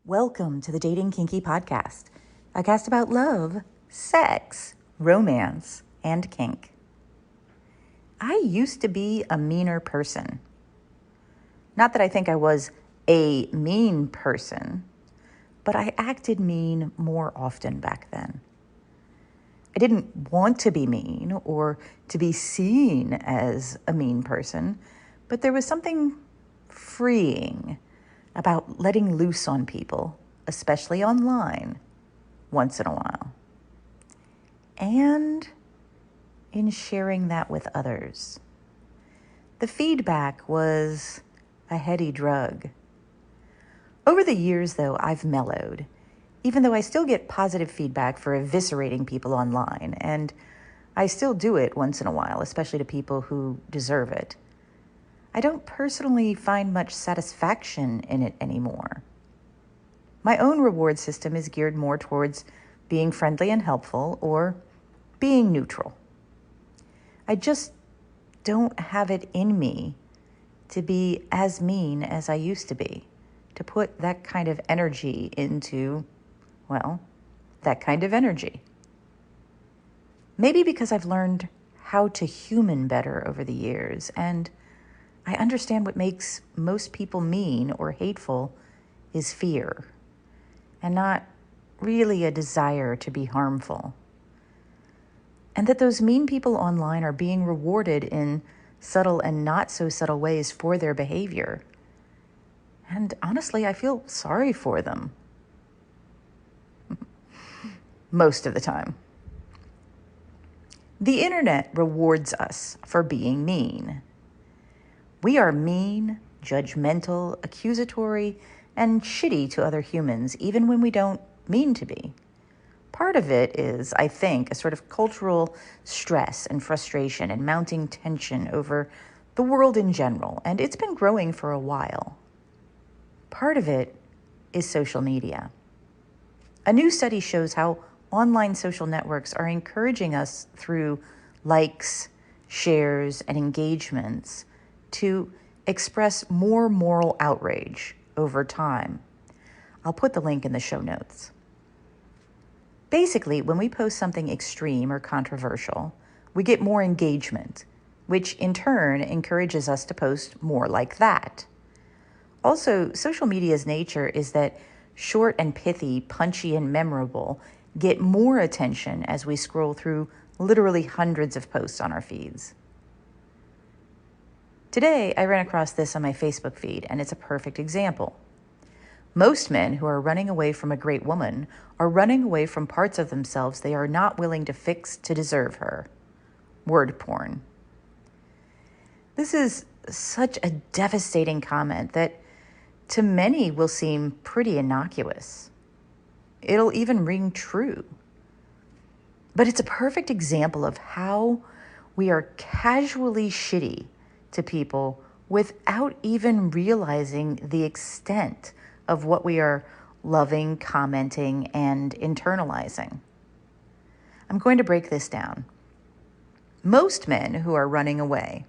Welcome to the Dating Kinky Podcast, a cast about love, sex, romance, and kink. I used to be a meaner person. Not that I think I was a mean person, but I acted mean more often back then. I didn't want to be mean or to be seen as a mean person, but there was something freeing about letting loose on people, especially online, once in a while. And in sharing that with others. The feedback was a heady drug. Over the years, though, I've mellowed, even though I still get positive feedback for eviscerating people online, and I still do it once in a while, especially to people who deserve it. I don't personally find much satisfaction in it anymore. My own reward system is geared more towards being friendly and helpful or being neutral. I just don't have it in me to be as mean as I used to be, to put that kind of energy into, well, that kind of energy. Maybe because I've learned how to human better over the years, and I understand what makes most people mean or hateful is fear, and not really a desire to be harmful. And that those mean people online are being rewarded in subtle and not so subtle ways for their behavior. And honestly, I feel sorry for them. Most of the time. The internet rewards us for being mean. We are mean, judgmental, accusatory, and shitty to other humans, even when we don't mean to be. Part of it is, I think, a sort of cultural stress and frustration and mounting tension over the world in general, and it's been growing for a while. Part of it is social media. A new study shows how online social networks are encouraging us through likes, shares, and engagements to express more moral outrage over time. I'll put the link in the show notes. Basically, when we post something extreme or controversial, we get more engagement, which in turn encourages us to post more like that. Also, social media's nature is that short and pithy, punchy and memorable get more attention as we scroll through literally hundreds of posts on our feeds. Today, I ran across this on my Facebook feed, and it's a perfect example. Most men who are running away from a great woman are running away from parts of themselves they are not willing to fix to deserve her. Word porn. This is such a devastating comment that to many will seem pretty innocuous. It'll even ring true. But it's a perfect example of how we are casually shitty to people without even realizing the extent of what we are loving, commenting, and internalizing. I'm going to break this down. Most men who are running away.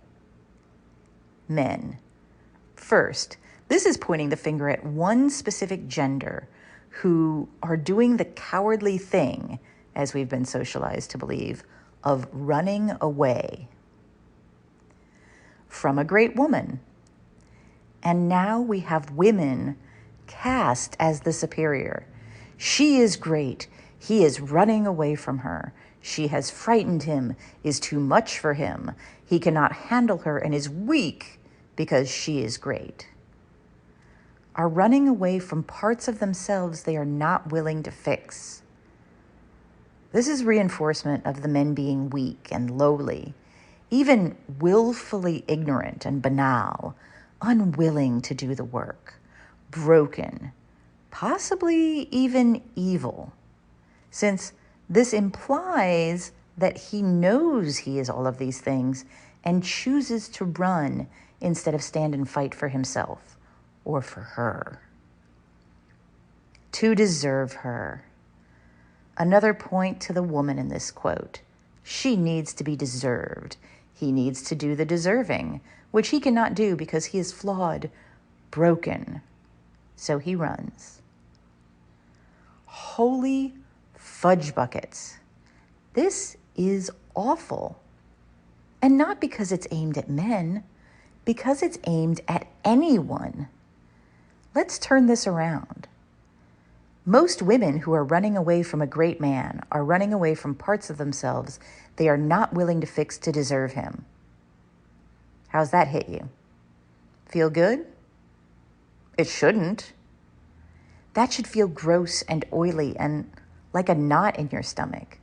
Men. First, this is pointing the finger at one specific gender who are doing the cowardly thing, as we've been socialized to believe, of running away from a great woman. And now we have women cast as the superior. She is great. He is running away from her. She has frightened him, is too much for him. He cannot handle her and is weak because she is great. Are running away from parts of themselves they are not willing to fix. This is reinforcement of the men being weak and lowly, even willfully ignorant and banal, unwilling to do the work, broken, possibly even evil, since this implies that he knows he is all of these things and chooses to run instead of stand and fight for himself or for her. To deserve her. Another point to the woman in this quote. She needs to be deserved. He needs to do the deserving, which he cannot do because he is flawed, broken. So he runs. Holy fudge buckets. This is awful. And not because it's aimed at men, because it's aimed at anyone. Let's turn this around. Most women who are running away from a great man are running away from parts of themselves they are not willing to fix to deserve him. How's that hit you? Feel good? It shouldn't. That should feel gross and oily and like a knot in your stomach.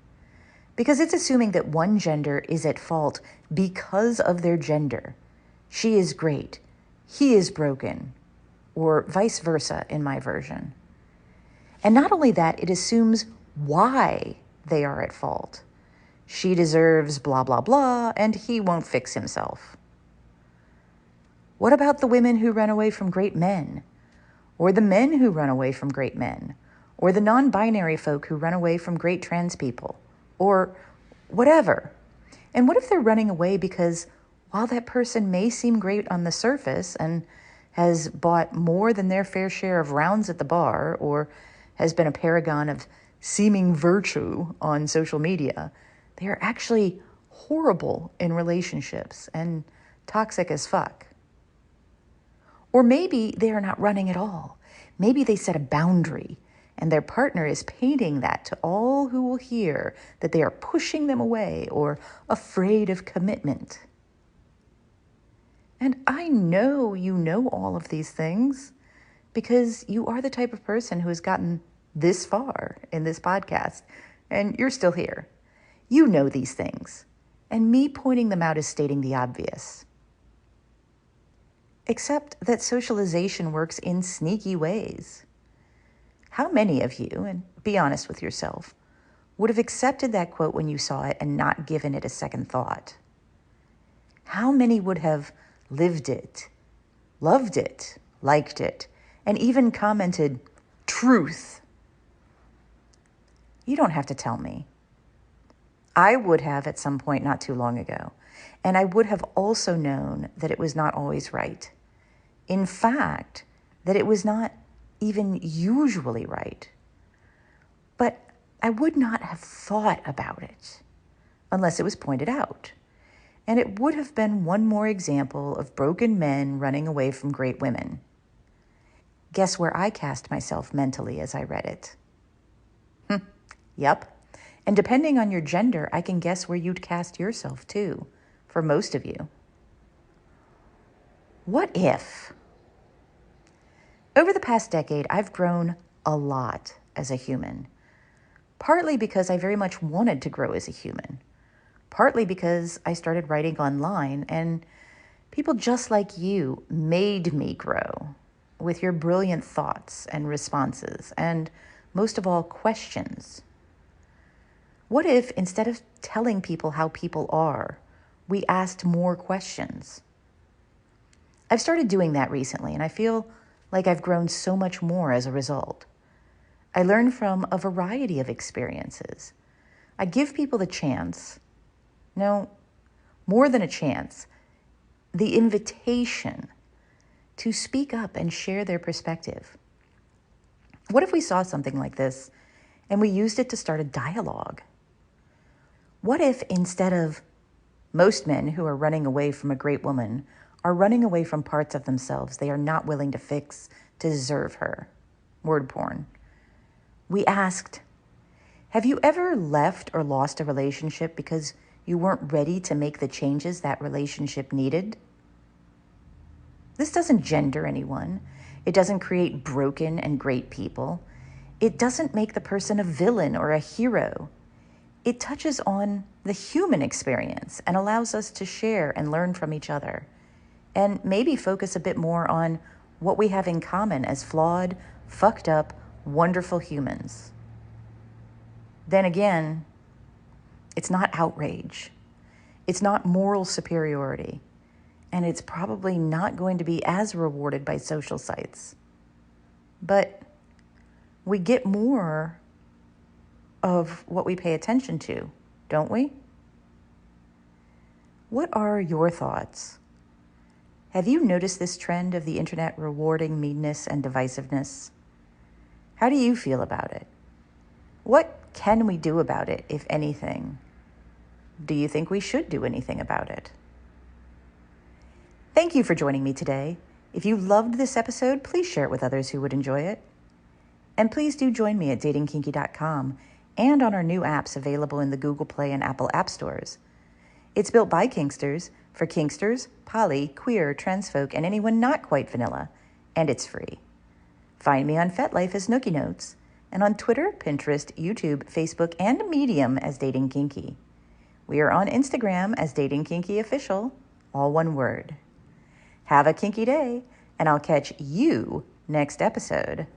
Because it's assuming that one gender is at fault because of their gender. She is great. He is broken. Or vice versa in my version. And not only that, it assumes why they are at fault. She deserves blah, blah, blah, and he won't fix himself. What about the women who run away from great men? Or the men who run away from great men? Or the non-binary folk who run away from great trans people? Or whatever. And what if they're running away because while that person may seem great on the surface and has bought more than their fair share of rounds at the bar, or has been a paragon of seeming virtue on social media, they are actually horrible in relationships and toxic as fuck. Or maybe they are not running at all. Maybe they set a boundary and their partner is painting that to all who will hear that they are pushing them away or afraid of commitment. And I know you know all of these things because you are the type of person who has gotten this far in this podcast and you're still here. You know these things, and me pointing them out is stating the obvious. Except that socialization works in sneaky ways. How many of you, and be honest with yourself, would have accepted that quote when you saw it and not given it a second thought? How many would have lived it, loved it, liked it, and even commented, truth? You don't have to tell me. I would have at some point not too long ago, and I would have also known that it was not always right. In fact, that it was not even usually right. But I would not have thought about it unless it was pointed out. And it would have been one more example of broken men running away from great women. Guess where I cast myself mentally as I read it? Yep. And depending on your gender, I can guess where you'd cast yourself too, for most of you. What if? Over the past decade, I've grown a lot as a human, partly because I very much wanted to grow as a human, partly because I started writing online and people just like you made me grow with your brilliant thoughts and responses, and most of all, questions. What if instead of telling people how people are, we asked more questions? I've started doing that recently, and I feel like I've grown so much more as a result. I learn from a variety of experiences. I give people the chance, no, more than a chance, the invitation to speak up and share their perspective. What if we saw something like this and we used it to start a dialogue? What if instead of most men who are running away from a great woman are running away from parts of themselves they are not willing to fix to deserve her? Word porn. We asked, have you ever left or lost a relationship because you weren't ready to make the changes that relationship needed? This doesn't gender anyone. It doesn't create broken and great people. It doesn't make the person a villain or a hero. It touches on the human experience and allows us to share and learn from each other, and maybe focus a bit more on what we have in common as flawed, fucked up, wonderful humans. Then again, it's not outrage. It's not moral superiority. And it's probably not going to be as rewarded by social sites. But we get more of what we pay attention to, don't we? What are your thoughts? Have you noticed this trend of the internet rewarding meanness and divisiveness? How do you feel about it? What can we do about it, if anything? Do you think we should do anything about it? Thank you for joining me today. If you loved this episode, please share it with others who would enjoy it. And please do join me at datingkinky.com and on our new apps available in the Google Play and Apple App Stores. It's built by Kinksters, for Kinksters, poly, queer, trans folk, and anyone not quite vanilla, and it's free. Find me on FetLife as Nookie Notes, and on Twitter, Pinterest, YouTube, Facebook, and Medium as Dating Kinky. We are on Instagram as Dating Kinky Official, all one word. Have a kinky day, and I'll catch you next episode.